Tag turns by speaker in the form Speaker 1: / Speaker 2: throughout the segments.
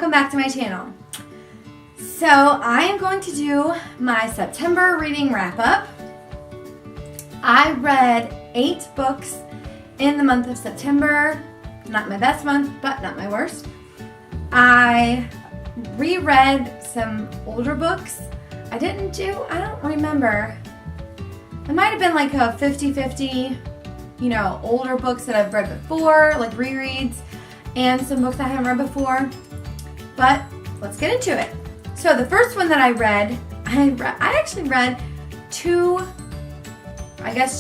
Speaker 1: welcome back to my channel. So I am going to do my September reading wrap-up. I read 8 books in the month of September. Not my best month, but not my worst. I reread some older books. I don't remember. It might have been like a 50-50, older books that I've read before, like rereads, and some books I haven't read before. But let's get into it. So the first one that I read, I actually read 2,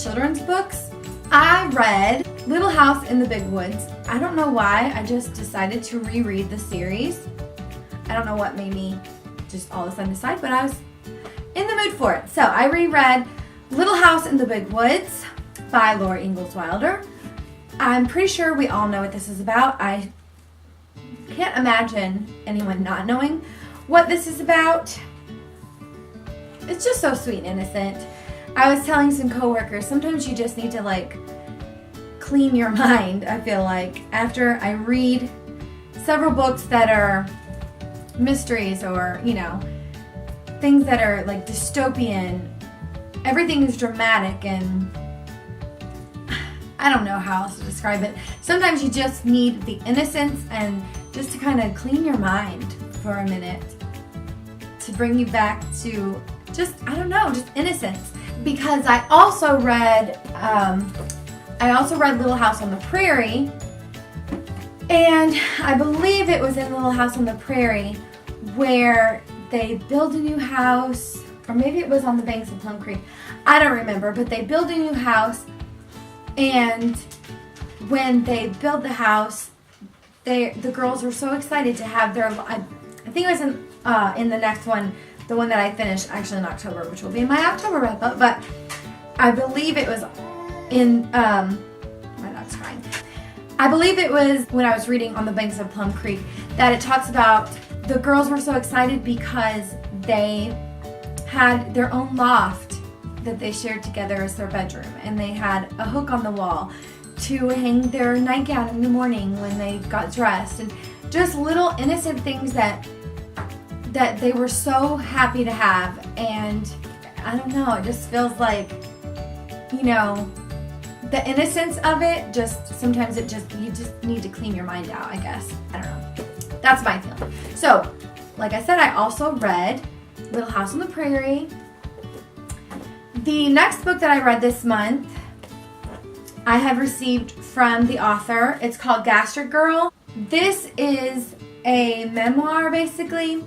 Speaker 1: children's books. I read Little House in the Big Woods. I don't know why, I just decided to reread the series. I don't know what made me just all of a sudden decide, but I was in the mood for it. So I reread Little House in the Big Woods by Laura Ingalls Wilder. I'm pretty sure we all know what this is about. I can't imagine anyone not knowing what this is about. It's just so sweet and innocent. I was telling some coworkers, sometimes you just need to clean your mind, I feel like, after I read several books that are mysteries or, things that are dystopian. Everything is dramatic and I don't know how else to describe it. Sometimes you just need the innocence and just to kind of clean your mind for a minute to bring you back to just innocence. Because I also read Little House on the Prairie, and I believe it was in Little House on the Prairie where they build a new house, or maybe it was on the banks of Plum Creek. I don't remember, but they build a new house, and when they build the house, the girls were so excited to have their, I think it was in the next one, the one that I finished actually in October, which will be in my October wrap-up, but I believe it was in, my dog's crying. I believe it was when I was reading On the Banks of Plum Creek that it talks about the girls were so excited because they had their own loft that they shared together as their bedroom, and they had a hook on the wall to hang their nightgown in the morning when they got dressed, and just little innocent things that they were so happy to have. And I don't know, it just feels like, the innocence of it, sometimes you just need to clean your mind out, I guess. I don't know. That's my feeling. So, like I said, I also read Little House on the Prairie. The next book that I read this month, I have received from the author. It's called Gastric Girl. This is a memoir, basically,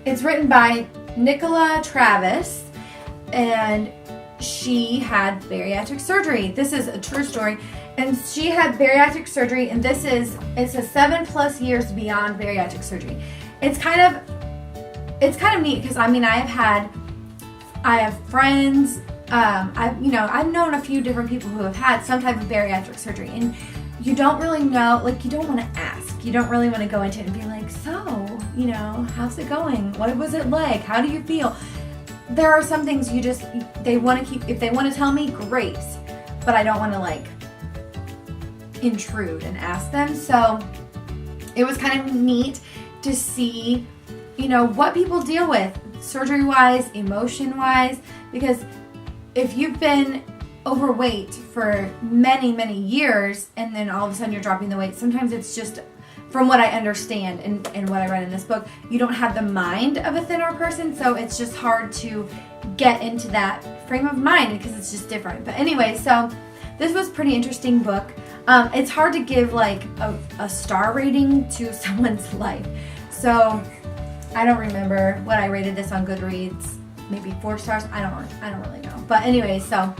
Speaker 1: it's written by Nicola Travis, and she had bariatric surgery. This is a true story. And she had bariatric surgery, and it's a 7+ years beyond bariatric surgery. It's kind of neat because I have friends. I've known a few different people who have had some type of bariatric surgery, and you don't really know. You don't want to ask. You don't really want to go into it and be like, so, how's it going? What was it like? How do you feel? There are some things they want to keep. If they want to tell me, great, but I don't want to intrude and ask them. So it was kind of neat to see, what people deal with surgery-wise, emotion-wise, because if you've been overweight for many, many years and then all of a sudden you're dropping the weight, sometimes it's just, from what I understand and what I read in this book, you don't have the mind of a thinner person, so it's just hard to get into that frame of mind because it's just different. But anyway, so this was a pretty interesting book. It's hard to give a star rating to someone's life. So I don't remember what I rated this on Goodreads. Maybe 4 stars. I don't really know. But anyway, so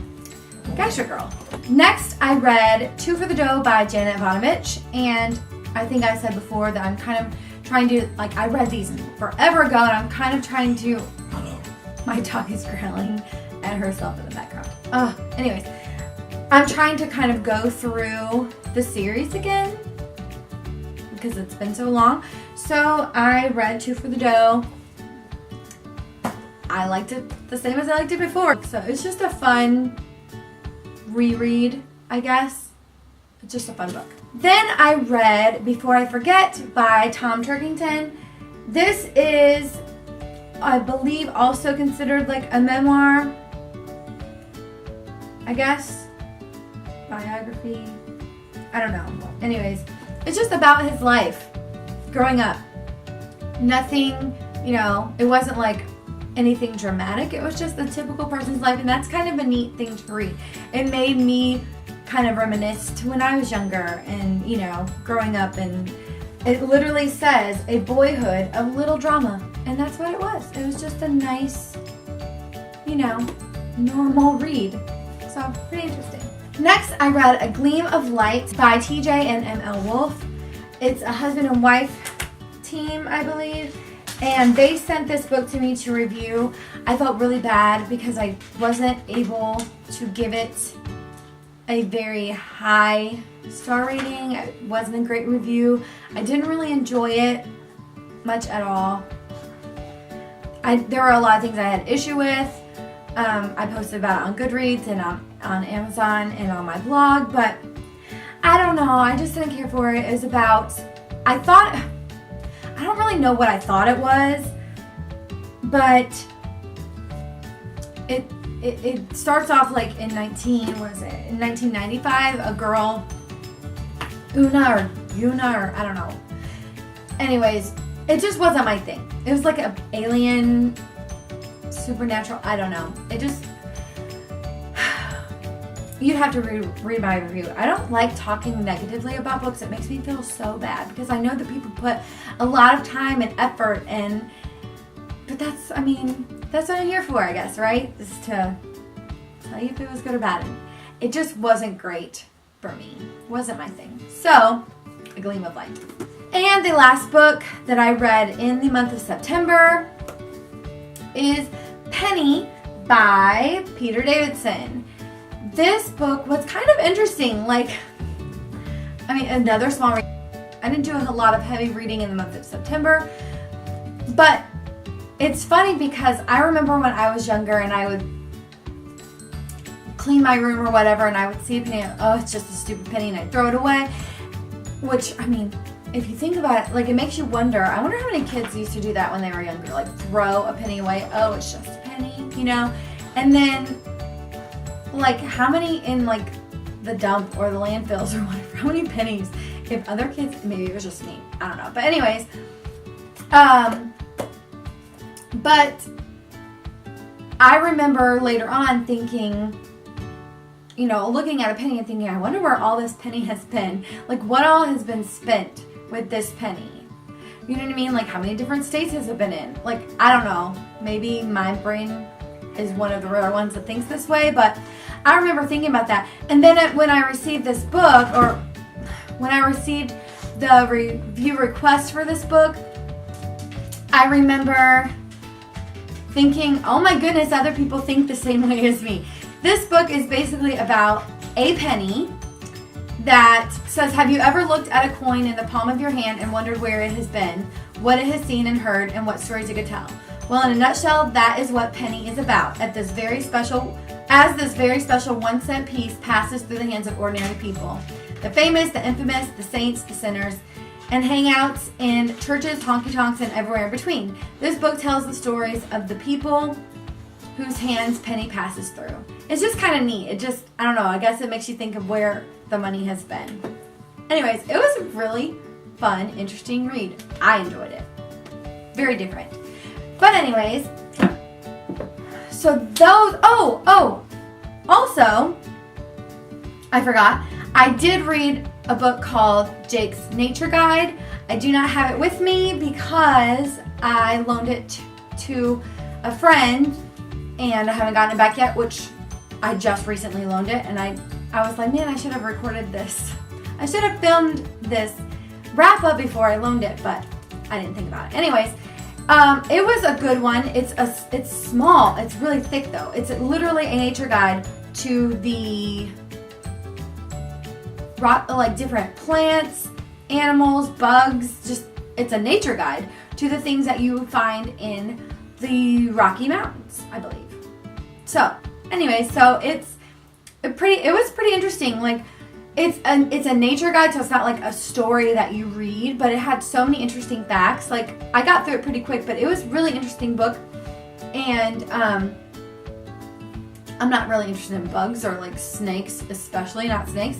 Speaker 1: Gastric Girl. Next, I read Two for the Dough by Janet Ivanovich, and I think I said before that I'm kind of trying to, I read these forever ago, and I'm kind of trying to, my dog is growling at herself in the background. Anyways, I'm trying to kind of go through the series again because it's been so long. So I read Two for the Dough. I liked it the same as I liked it before. So it's just a fun reread, I guess. It's just a fun book. Then I read Before I Forget by Tom Turkington. This is, I believe, also considered like a memoir, I guess, biography, I don't know. Anyways, it's just about his life growing up. Nothing, it wasn't like anything dramatic. It was just a typical person's life, and that's kind of a neat thing to read. It made me kind of reminisce to when I was younger and, growing up, and it literally says a boyhood of little drama, and that's what it was. It was just a nice, normal read. So, pretty interesting. Next, I read A Gleam of Light by TJ and M.L. Wolf. It's a husband and wife team, I believe, and they sent this book to me to review. I felt really bad because I wasn't able to give it a very high star rating. It wasn't a great review. I didn't really enjoy it much at all. There were a lot of things I had issue with. I posted about it on Goodreads and on Amazon and on my blog, but I don't know. I just didn't care for it. It was about, I don't really know what I thought it was, but it starts off like in 1995, a girl, Una, or I don't know. Anyways, it just wasn't my thing. It was like an alien, supernatural, I don't know. It just, you'd have to read my review. I don't like talking negatively about books. It makes me feel so bad because I know that people put a lot of time and effort in, but that's what I'm here for, I guess, right? Is to tell you if it was good or bad. And it just wasn't great for me. Wasn't my thing. So, A Gleam of Light. And the last book that I read in the month of September is Penny by Peter Davidson. This book was kind of interesting. Another small read. I didn't do a lot of heavy reading in the month of September, but it's funny because I remember when I was younger and I would clean my room or whatever, and I would see a penny, oh, it's just a stupid penny, and I'd throw it away. Which, if you think about it, it makes you wonder. I wonder how many kids used to do that when they were younger, throw a penny away. Oh, it's just a penny, And then, how many in, the dump or the landfills or whatever, how many pennies, if other kids, maybe it was just me, I don't know. But anyways, but I remember later on thinking, looking at a penny and thinking, I wonder where all this penny has been. What all has been spent with this penny? You know what I mean? How many different states has it been in? I don't know. Maybe my brain is one of the rare ones that thinks this way, but I remember thinking about that. And then when I received this book, or when I received the review request for this book, I remember thinking, oh my goodness, other people think the same way as me. This book is basically about a penny that says, have you ever looked at a coin in the palm of your hand and wondered where it has been, what it has seen and heard, and what stories it could tell? Well, in a nutshell, that is what Penny is about. As this very special 1-cent piece passes through the hands of ordinary people, the famous, the infamous, the saints, the sinners, and hangouts in churches, honky-tonks, and everywhere in between. This book tells the stories of the people whose hands Penny passes through. It's just kind of neat. It just, I don't know, I guess it makes you think of where the money has been. Anyways, it was a really fun, interesting read. I enjoyed it. Very different. But anyways, so those, also, I forgot, I did read a book called Jake's Nature Guide. I do not have it with me because I loaned it to a friend and I haven't gotten it back yet, which I just recently loaned it, and I was like, man, I should have recorded this. I should have filmed this wrap up before I loaned it, but I didn't think about it. Anyways, it was a good one. It's small. It's really thick though. It's literally a nature guide to the different plants, animals, bugs. Just, it's a nature guide to the things that you find in the Rocky Mountains, I believe. So, anyway, so it was pretty interesting. it's a nature guide, so it's not like a story that you read, but it had so many interesting facts. Like, I got through it pretty quick, but it was a really interesting book. And I'm not really interested in bugs or like snakes, especially not snakes.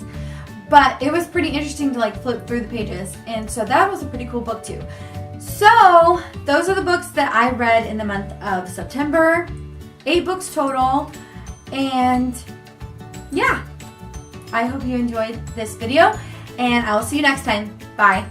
Speaker 1: But it was pretty interesting to like flip through the pages. And so that was a pretty cool book too. So those are the books that I read in the month of September. 8 books total. And yeah, I hope you enjoyed this video. And I will see you next time. Bye.